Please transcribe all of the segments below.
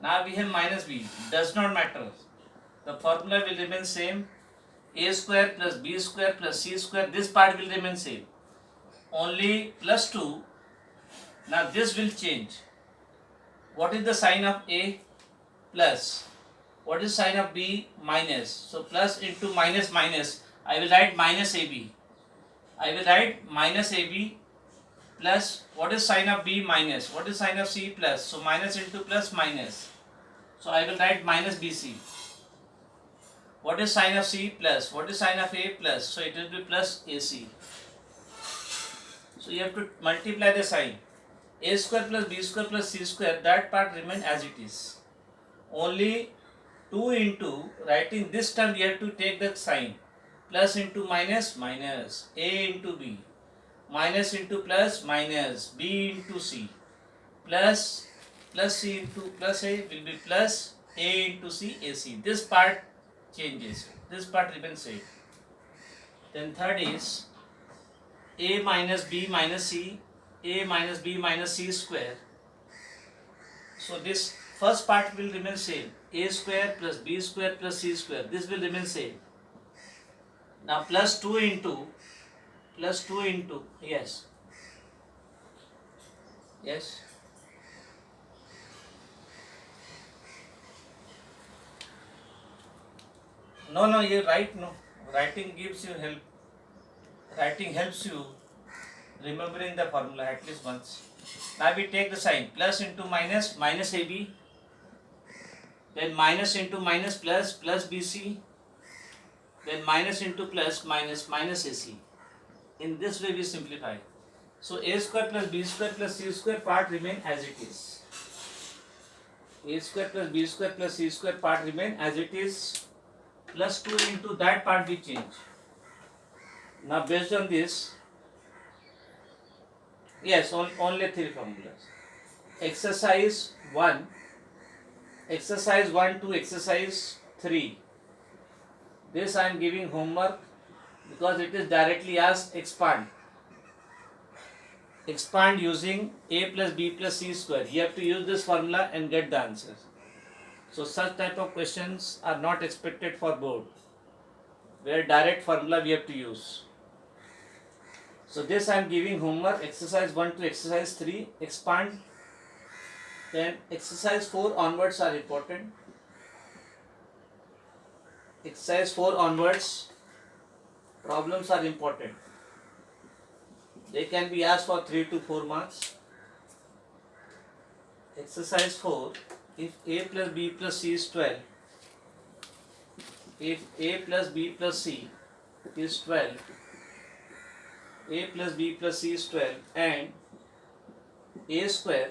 Now we have minus b. Does not matter. The formula will remain same. A square plus b square plus c square. This part will remain same. Only plus 2. Now this will change. What is the sign of A? Plus. What is sign of B? Minus. So plus into minus minus. I will write minus AB. I will write minus AB plus. What is sign of B? Minus. What is sign of C? Plus. So minus into plus minus. So I will write minus BC. What is sign of C? Plus. What is sign of A? Plus. So it will be plus AC. So you have to multiply the sign. A square plus B square plus C square, that part remain as it is. Only 2 into, writing this term you have to take the sign. Plus into minus, minus. A into B. Minus into plus, minus. B into C. Plus C into plus A will be plus A into C AC. This part changes. This part remains same. Then third is A minus B minus C. A minus B minus C square. So this first part will remain same. A square plus B square plus C square. This will remain same. Now plus 2 into yes. Yes. No, you write no. Writing gives you help. Writing helps you remembering the formula at least once. Now we take the sign. Plus into minus, minus AB. Then minus into minus plus, plus BC. Then minus into plus, minus, minus AC. In this way we simplify. So A square plus B square plus C square part remain as it is. A square plus B square plus C square part remain as it is. Plus 2 into that part we change. Now based on this, yes, only 3 formulas. Exercise 1, exercise 1 to exercise 3. This I am giving homework because it is directly asked expand. Expand using A plus B plus C square. You have to use this formula and get the answers. So such type of questions are not expected for board, where direct formula we have to use. So this I am giving homework, exercise 1 to exercise 3, expand. Then exercise 4 onwards are important. Exercise 4 onwards, problems are important. They can be asked for 3 to 4 marks. Exercise 4, if A plus B plus C is 12, if A plus B plus C is 12, A plus B plus C is 12 and A square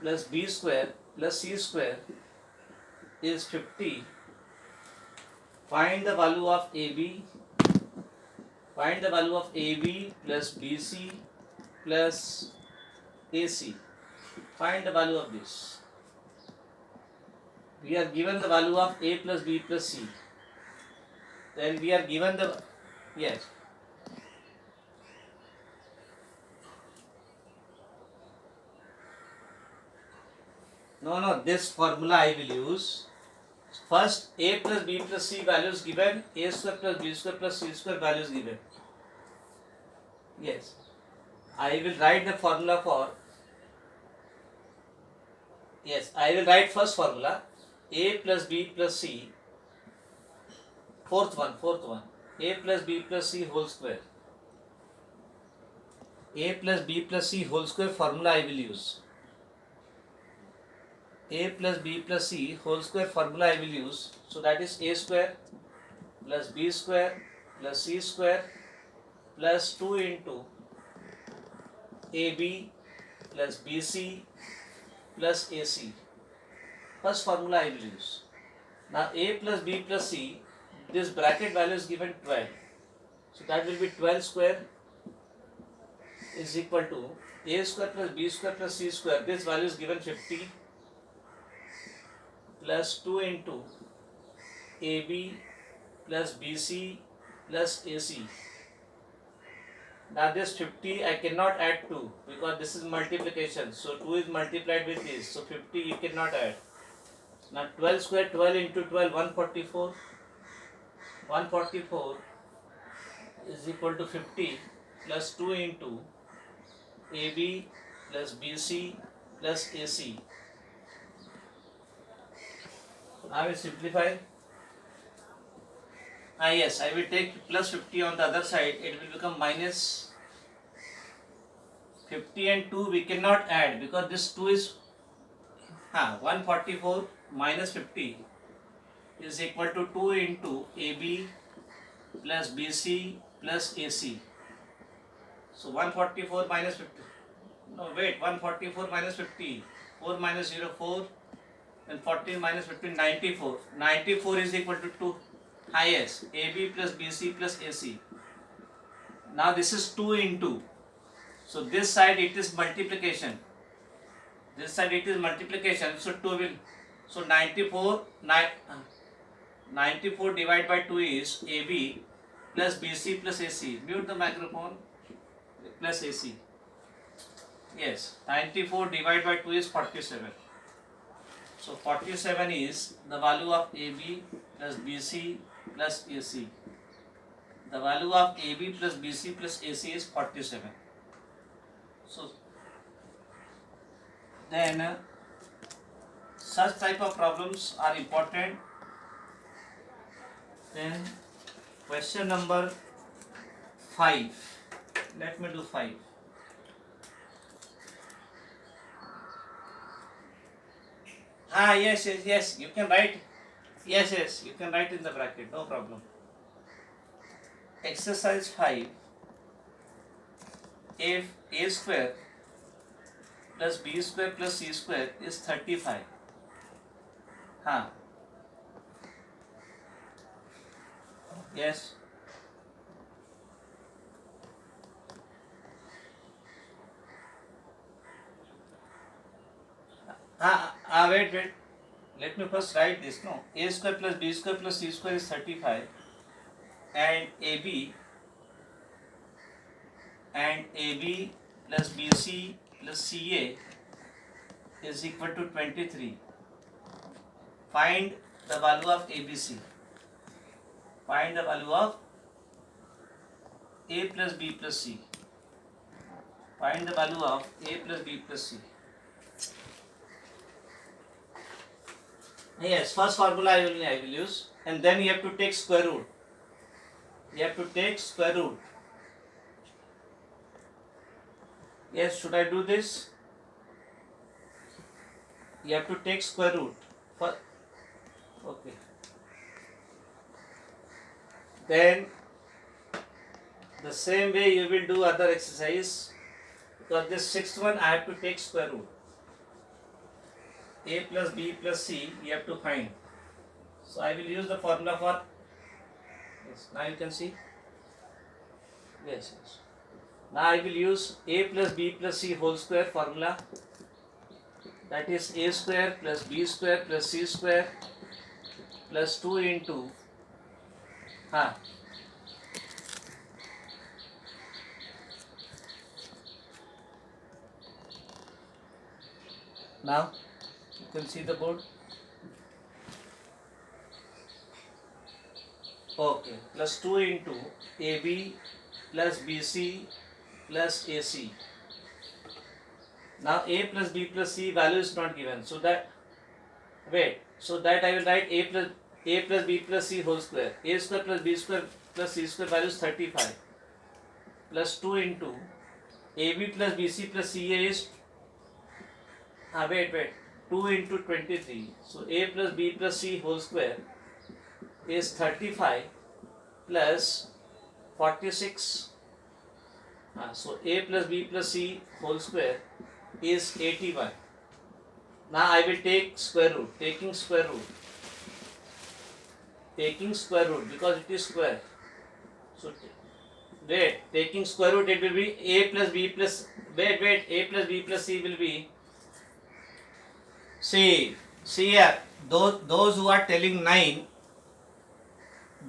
plus B square plus C square is 50, find the value of AB, find the value of AB plus BC plus AC. Find the value of this. We are given the value of A plus B plus C. Then we are given the, yes. No, this formula I will use. First, A plus B plus C values given, A square plus B square plus C square values given. Yes. I will write the formula for, yes, I will write first formula, A plus B plus C, fourth one, A plus B plus C whole square. A plus B plus C whole square formula I will use. A plus B plus C whole square formula I will use. So that is A square plus B square plus C square plus 2 into AB plus BC plus AC. First formula I will use. Now A plus B plus C, this bracket value is given 12. So that will be 12 square is equal to A square plus B square plus C square. This value is given 50 plus 2 into AB plus BC plus AC. Now this 50 I cannot add 2 because this is multiplication. So 2 is multiplied with this. So 50 you cannot add. Now 12 square, 12 into 12, 144. 144 is equal to 50 plus 2 into AB plus BC plus AC. I will simplify. Yes, I will take plus 50 on the other side. It will become minus 50 and 2 we cannot add because this 2 is 144 minus 50 is equal to 2 into AB plus BC plus AC. So 144 minus 50. No, wait, 144 minus 50. 4 minus 0, 4. Then 14 minus 15, 94. 94 is equal to 2. Highest. AB plus BC plus AC. Now this is 2 into. So this side it is multiplication. This side it is multiplication. So 2 will. So 94 divided by 2 is AB plus BC plus AC. Mute the microphone. Plus AC. Yes, 94 divided by 2 is 47. So 47 is the value of AB plus BC plus AC. The value of AB plus BC plus AC is 47. So then such type of problems are important. Then question number 5. Let me do 5. Yes, you can write. Yes, you can write in the bracket, no problem. Exercise 5. If A square plus B square plus C square is 35. Yes. Wait. Let me first write this. No, A square plus B square plus C square is 35, and AB plus BC plus CA is equal to 23. Find the value of ABC. Find the value of A plus B plus C. Find the value of A plus B plus C. Yes, first formula I will use, and then you have to take square root. Yes, should I do this? You have to take square root. Okay. Then the same way you will do other exercise, because this sixth one I have to take square root. A plus B plus C you have to find. So I will use the formula for. Yes, now you can see. Yes. Now I will use A plus B plus C whole square formula. That is A square plus B square plus C square plus 2 into Now you can see the board. Okay, plus 2 into AB plus BC plus AC. Now A plus B plus C value is not given. So that I will write A plus B plus C whole square. A square plus B square plus C square value is 35. Plus 2 into AB plus BC plus CA is 2 into 23. So A plus B plus C whole square is 35 plus 46. So A plus B plus C whole square is 81. Now I will take square root. Taking square root because it is square. So taking square root, it will be A plus B plus A plus B plus C will be. See here, those who are telling 9,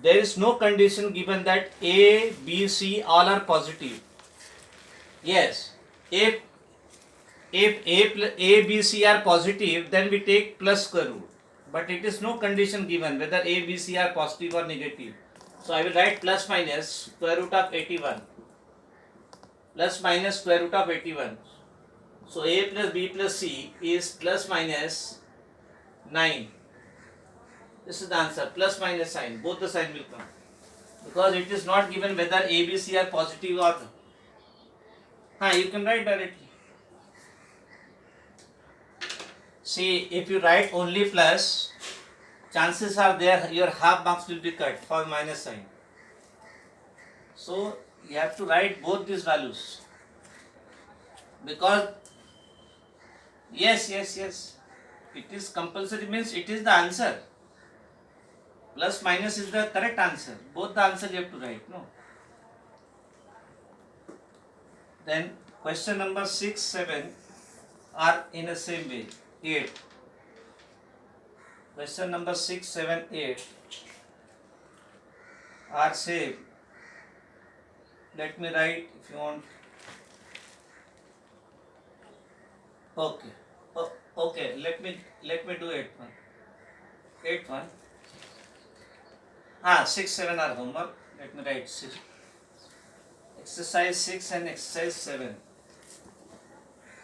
there is no condition given that A, B, C all are positive. Yes. If A, B, C are positive, then we take plus square root. But it is no condition given whether A, B, C are positive or negative. So I will write plus minus square root of 81. Plus minus square root of 81. So A plus B plus C is plus minus 9. This is the answer. Plus minus sign. Both the sign will come. Because it is not given whether A, B, C are positive or you can write directly. See, if you write only plus, chances are there your half marks will be cut for minus sign. So you have to write both these values. Because yes, it is compulsory, means it is the answer. Plus minus is the correct answer. Both the answer you have to write. No. Then question number 6, 7 are in the same way. 8. Question number 6, 7, 8 are same. Let me write if you want. Okay. Okay. Let me do 8 1. 8 1. 6, 7 are homework. Let me write 6. Exercise 6 and exercise 7.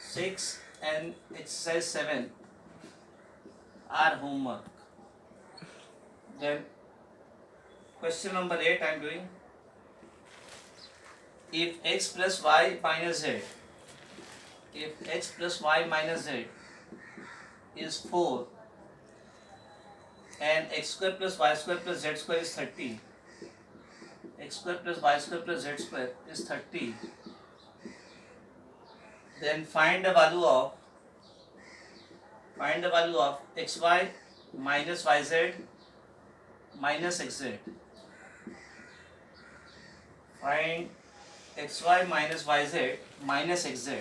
6 and exercise 7 are homework. Then question number 8 I am doing. If x plus y minus z, if x plus y minus z is 4 and x square plus y square plus z square is 30, x square plus y square plus z square is 30, then find the value of xy minus yz minus xz. Find xy minus yz minus xz.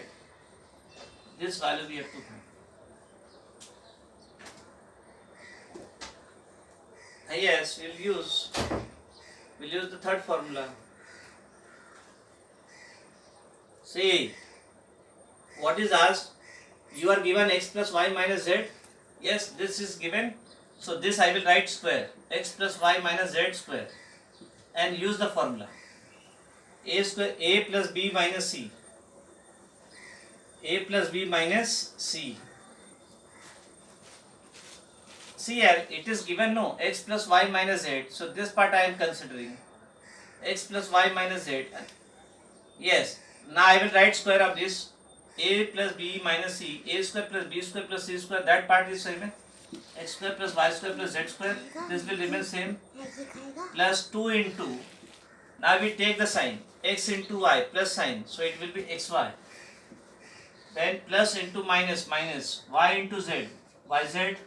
This value we have to find. Yes, we'll use the third formula. See, what is asked? You are given x plus y minus z. Yes, this is given. So this I will write square. X plus y minus z square. And use the formula. A plus b minus c. A plus b minus c. See here, it is given no, x plus y minus z. So this part I am considering. X plus y minus z. Yes, now I will write square of this. A plus b minus c. A square plus b square plus c square. That part is same. X square plus y square plus z square. This will remain same. Plus 2 into. Now we take the sign. X into y plus sign. So it will be xy. Then plus into minus y into z. Yz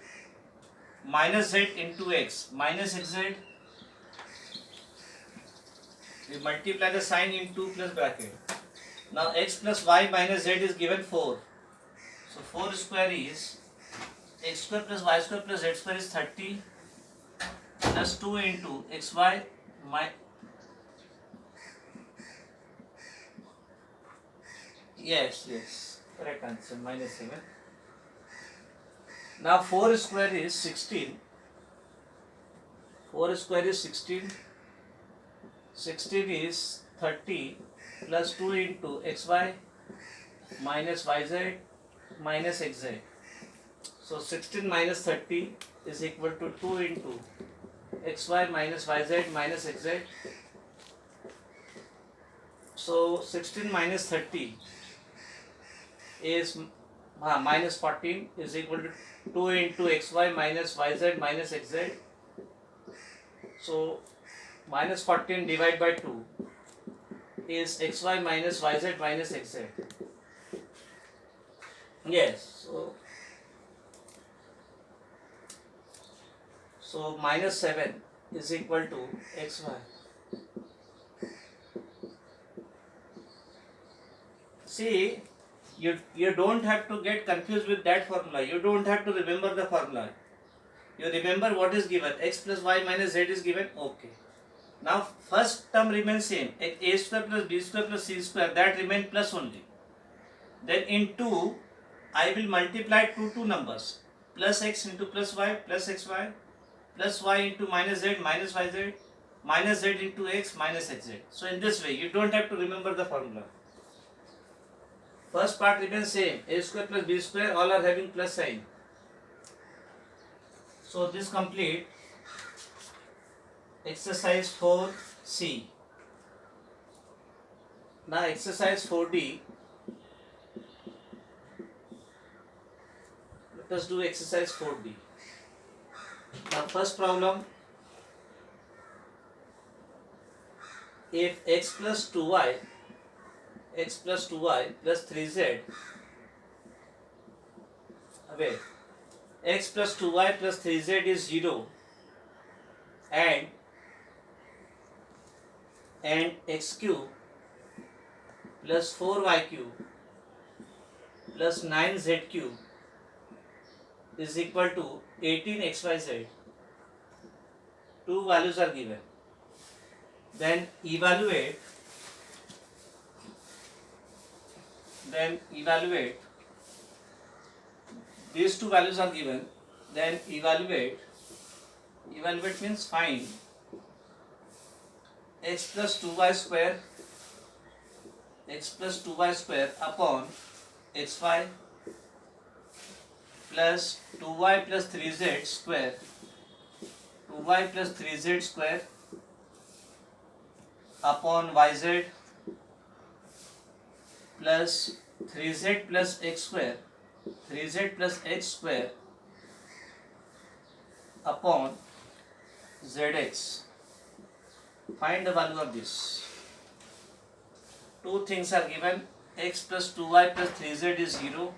minus z into x minus xz. We multiply the sign into plus bracket. Now x plus y minus z is given 4. So 4 square is x square plus y square plus z square is 30 plus 2 into xy yes, correct answer, minus 7. Now 4 square is 16. 4 square is 16. 16 is 30 plus 2 into xy minus yz minus xz. So 16 minus 30 is equal to 2 into xy minus yz minus xz. So 16 minus 30 is minus 14 is equal to 2 into xy minus yz minus xz. So minus 14 divided by 2 is xy minus yz minus xz. Yes, so minus 7 is equal to xy. See, you don't have to get confused with that formula. You don't have to remember the formula. You remember what is given. X plus y minus z is given. Okay. Now first term remains same, a square plus b square plus c square, that remain plus only. Then in 2 I will multiply two numbers, plus x into plus y plus xy, plus y into minus z minus yz, minus z into x minus xz. So in this way you don't have to remember the formula. First part remains same, a square plus b square, all are having plus sign. So this complete exercise 4C. Now exercise 4D. Let us do exercise 4D. Now first problem, if x plus 2y plus 3z, wait, x plus 2y plus 3z is 0 and x cube plus 4y cube plus 9z cube is equal to 18xyz. Two values are given. Then evaluate these two values are given. Then evaluate means find x plus 2y square upon xy plus 2y plus 3z square upon yz plus 3z plus x square upon zx. Find the value of this. Two things are given, x plus 2y plus 3z is 0,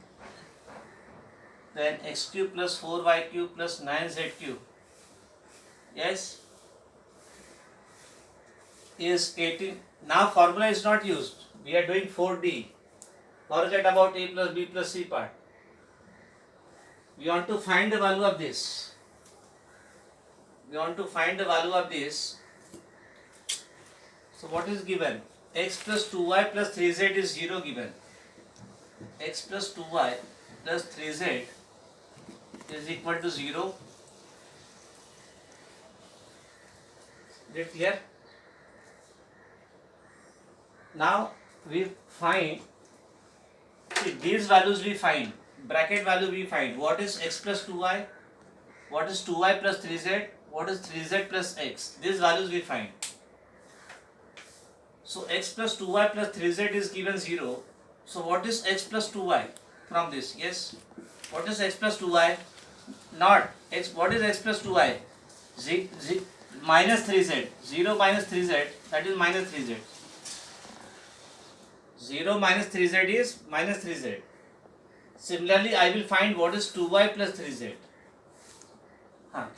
then x cube plus 4y cube plus 9z cube, yes, is 18. Now formula is not used, we are doing 4D. Forget about a plus b plus c part. We want to find the value of this. So what is given? X plus 2y plus 3z is 0 given. X plus 2y plus 3z is equal to 0. Is it clear? Now we find, see, these values we find, bracket value we find. What is x plus 2y? What is 2y plus 3z? What is 3z plus x? These values we find. So x plus 2y plus 3z is given 0. So what is x plus 2y from this? Yes. What is x plus 2y? Not x. What is x plus 2y? Minus 3z. 0 minus 3z, that is minus 3z. 0 minus 3z is minus 3z. Similarly, I will find what is 2y plus 3z.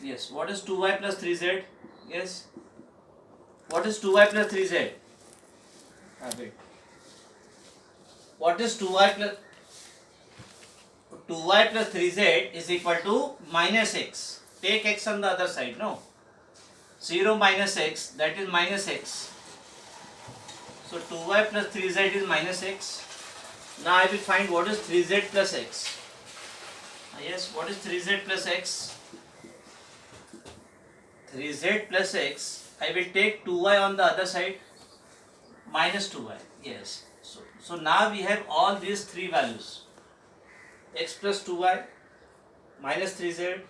Yes. What is 2y plus 3z? Yes. What is 2y plus 3z? Wait. What is 2y plus 3z is equal to minus x. Take x on the other side, no? 0 minus x, that is minus x. So 2y plus 3z is minus x. Now I will find what is 3z plus x. Yes, what is 3z plus x? 3z plus x, I will take 2y on the other side, minus 2y. Yes. So now we have all these three values. X plus 2y minus 3z,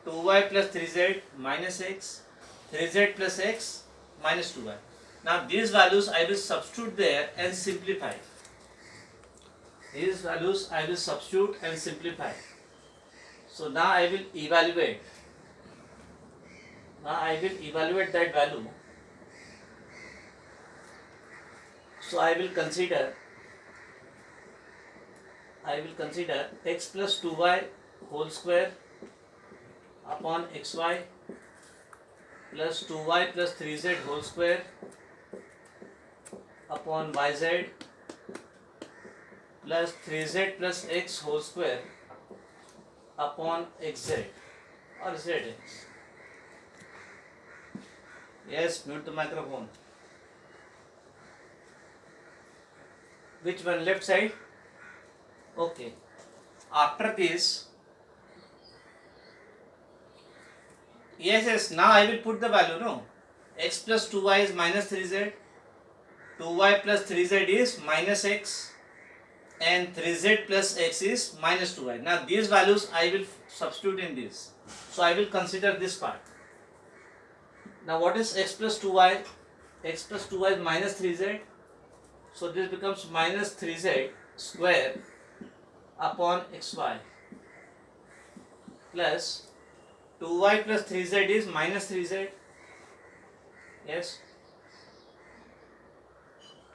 2y plus 3z minus x, 3z plus x minus 2y. Now these values I will substitute there and simplify. These values I will substitute and simplify. So now I will evaluate. That value. So I will consider x plus 2y whole square upon xy plus 2y plus 3z whole square upon yz plus 3z plus x whole square upon xz or zx. Yes, mute the microphone. Which one? Left side? Okay. After this, yes, now I will put the value, no? X plus 2y is minus 3z, 2y plus 3z is minus x, and 3z plus x is minus 2y. Now these values I will substitute in this. So I will consider this part. Now what is x plus 2y? X plus 2y is minus 3z. So this becomes minus 3z square upon xy plus 2y plus 3z is minus 3z. Yes.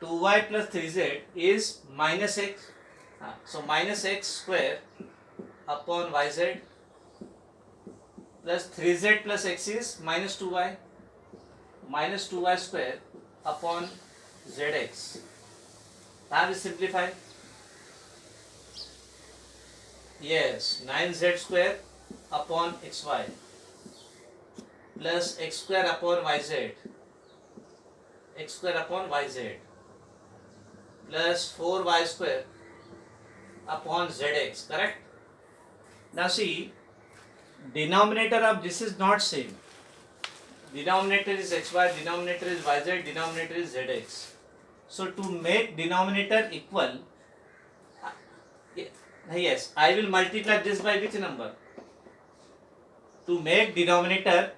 2y plus 3z is minus x. So minus x square upon yz plus 3z plus x is minus 2y. Minus 2y square upon zx. Now we simplify. Yes, 9z square upon xy plus x square upon yz, x square upon yz plus 4y square upon zx, correct? Now see, denominator of this is not same. Denominator is xy, denominator is yz, denominator is zx. So to make denominator equal, yes, I will multiply this by which number? To make denominator,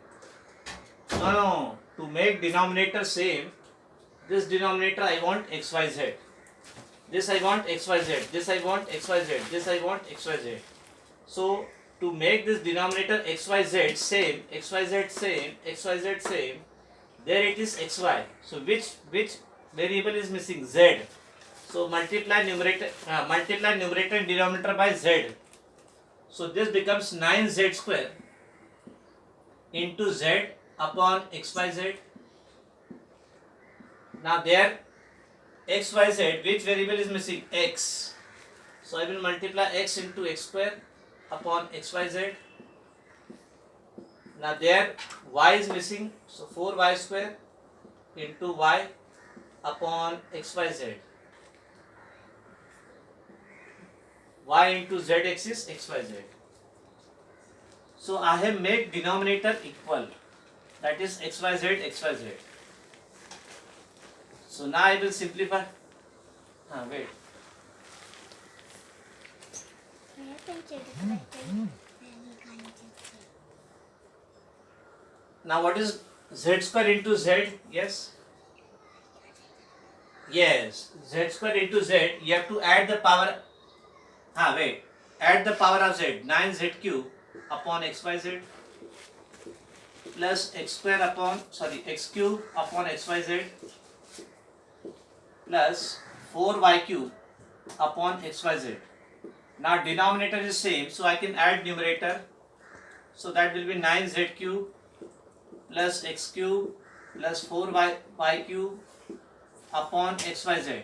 to make denominator same, this denominator I want xyz, this I want xyz, this I want xyz, this I want xyz. So to make this denominator xyz same, xyz same, xyz same, there it is xy. So which variable is missing? Z. So multiply numerator and denominator by z. So this becomes 9z square into z upon xyz. Now there xyz, which variable is missing? X. So I will multiply x into x square upon xyz. Now there y is missing, so 4y square into y upon xyz. Y into z axis xyz. So I have made denominator equal, that is xyz xyz. So now I will simplify. Wait. Now what is z square into z? Yes. Yes, z square into z. You have to add the power. Wait. Add the power of z. 9z cube upon xyz plus x square upon x cube upon xyz plus 4y cube upon xyz. Now denominator is same, so I can add numerator. So that will be 9z cube plus x cube plus 4y cube upon xyz.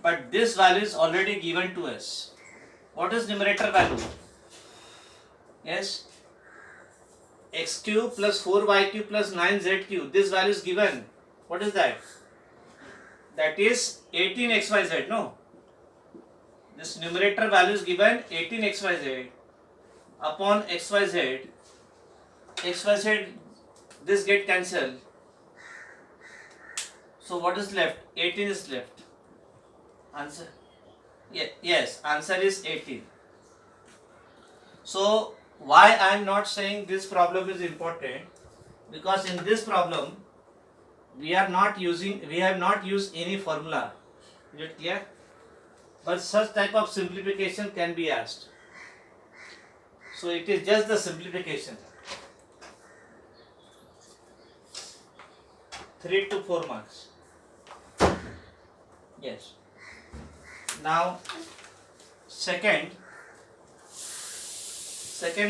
But this value is already given to us. What is numerator value? Yes, x cube plus 4y cube plus 9z cube. This value is given. What is that? That is 18xyz, no? This numerator value is given 18xyz upon xyz. xyz, this get cancelled. So what is left? 18 is left. Answer? Yes, answer is 18. So why I am not saying this problem is important? Because in this problem we have not used any formula. Is it clear? But such type of simplification can be asked. So it is just the simplification. 3 to 4 marks. Yes. Now second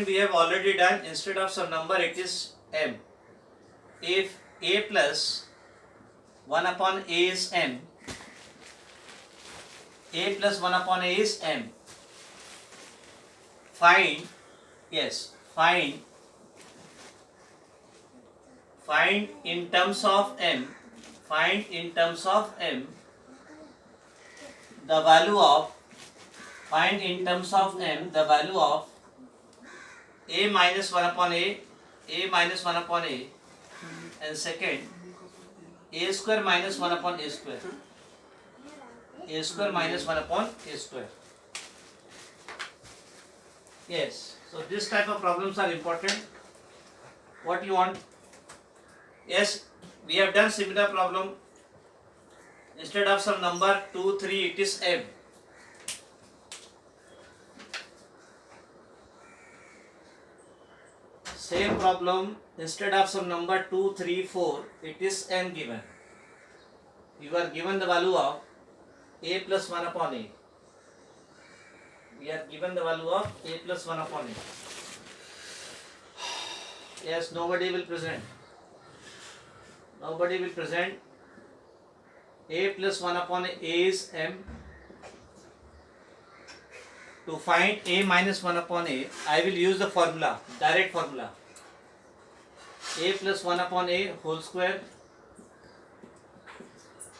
we have already done. Instead of some number it is m. If a plus 1 upon a is m, a plus 1 upon a is m, find find in terms of m the value of a minus 1 upon a, and second a square minus 1 upon a square, Yes, so this type of problems are important. What you want? Yes, we have done similar problem. Instead of some number 2, 3, it is m. Same problem, instead of some number 2, 3, 4, it is m given. You are given the value of a plus 1 upon a. We are given the value of a plus 1 upon a. Yes, nobody will present. A plus 1 upon a is m. To find a minus 1 upon a, I will use the formula, direct formula. A plus 1 upon a whole square.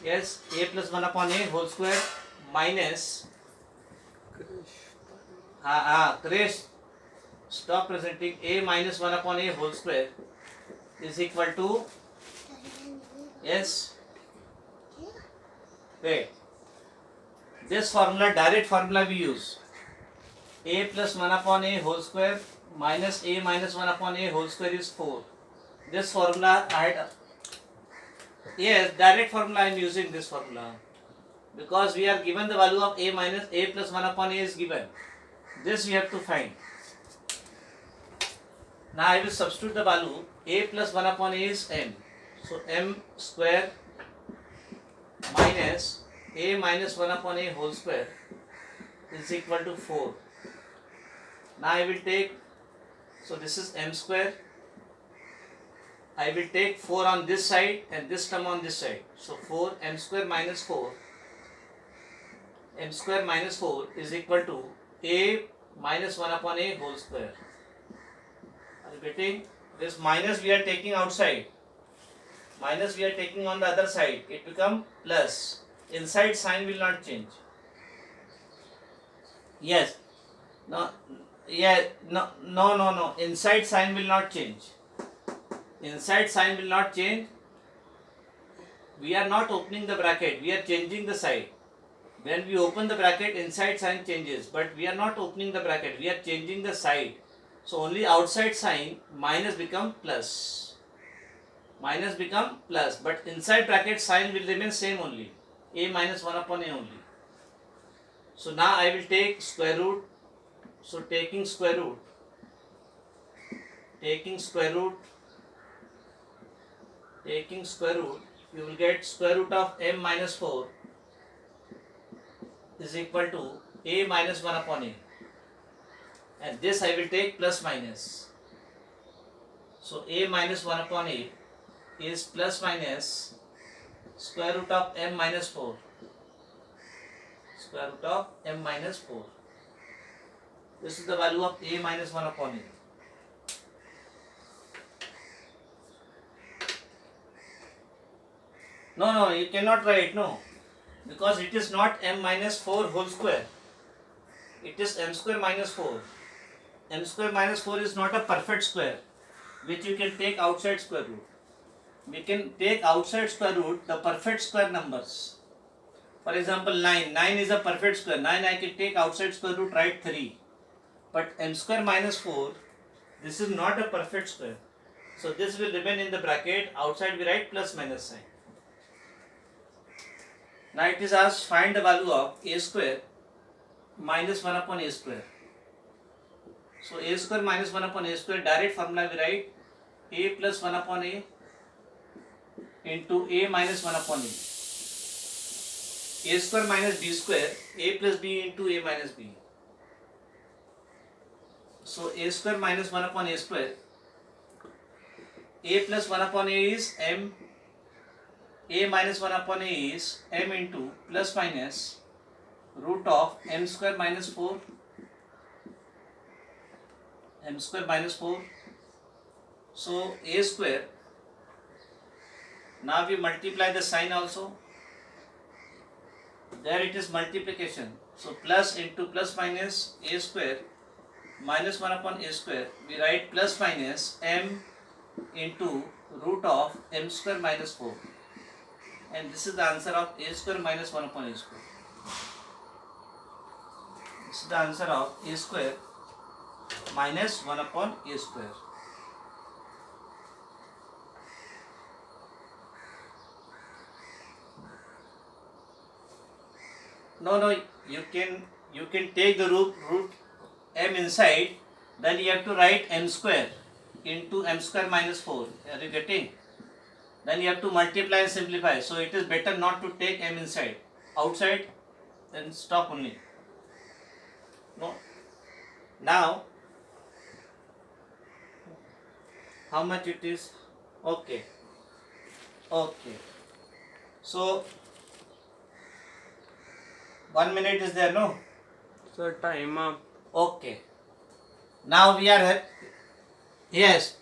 Yes, a plus 1 upon a whole square minus. Krish, stop presenting. A minus 1 upon a whole square is equal to. Yes. Wait. This formula, direct formula we use. A plus 1 upon a whole square minus a minus 1 upon a whole square is 4. This formula I had. Yes, direct formula I am using this formula. Because we are given the value of a minus a plus 1 upon a is given. This we have to find. Now I will substitute the value. A plus 1 upon a is m. So m square minus a minus 1 upon a whole square is equal to 4. Now I will take, so this is m square. I will take 4 on this side and this term on this side. So 4 m square minus 4 is equal to a minus 1 upon a whole square. Are you getting? This minus we are taking outside. Minus we are taking on the other side. It become plus. Inside sign will not change. Yes. No. Yeah. No. Inside sign will not change. We are not opening the bracket. We are changing the side. When we open the bracket, inside sign changes. But we are not opening the bracket. We are changing the side. So only outside sign minus become plus. But inside bracket sign will remain same only. A minus 1 upon a only. So now I will take square root. So taking square root, you will get square root of m minus 4 is equal to a minus 1 upon a. And this I will take plus minus. So a minus 1 upon a is plus minus square root of m minus 4. This is the value of a minus 1 upon a. No, you cannot write, no. Because it is not m minus 4 whole square. It is m square minus 4. M square minus 4 is not a perfect square, which you can take outside square root. We can take outside square root the perfect square numbers. For example, 9. 9 is a perfect square. 9 I can take outside square root, write 3. But m square minus 4, this is not a perfect square. So this will remain in the bracket. Outside we write plus minus sign. Now it is asked find the value of a square minus 1 upon a square. So a square minus 1 upon a square, direct formula we write a plus 1 upon a into a minus 1 upon a. A square minus b square, a plus b into a minus b. So a square minus 1 upon a square, a plus 1 upon a is m, a minus 1 upon a is m into plus minus root of m square minus 4, So a square Now we multiply the sign also. There it is multiplication. So plus into plus minus a square minus 1 upon a square. We write plus minus m into root of m square minus 4. And this is the answer of a square minus 1 upon a square. This is the answer of a square minus 1 upon a square. No, you can take the root m inside, then you have to write m square into m square minus 4. Are you getting? Then you have to multiply and simplify. So it is better not to take m inside. Outside, then stop only. No. Now, how much it is? Okay. So 1 minute is there, no? Sir, time up. Okay. Now we are yes.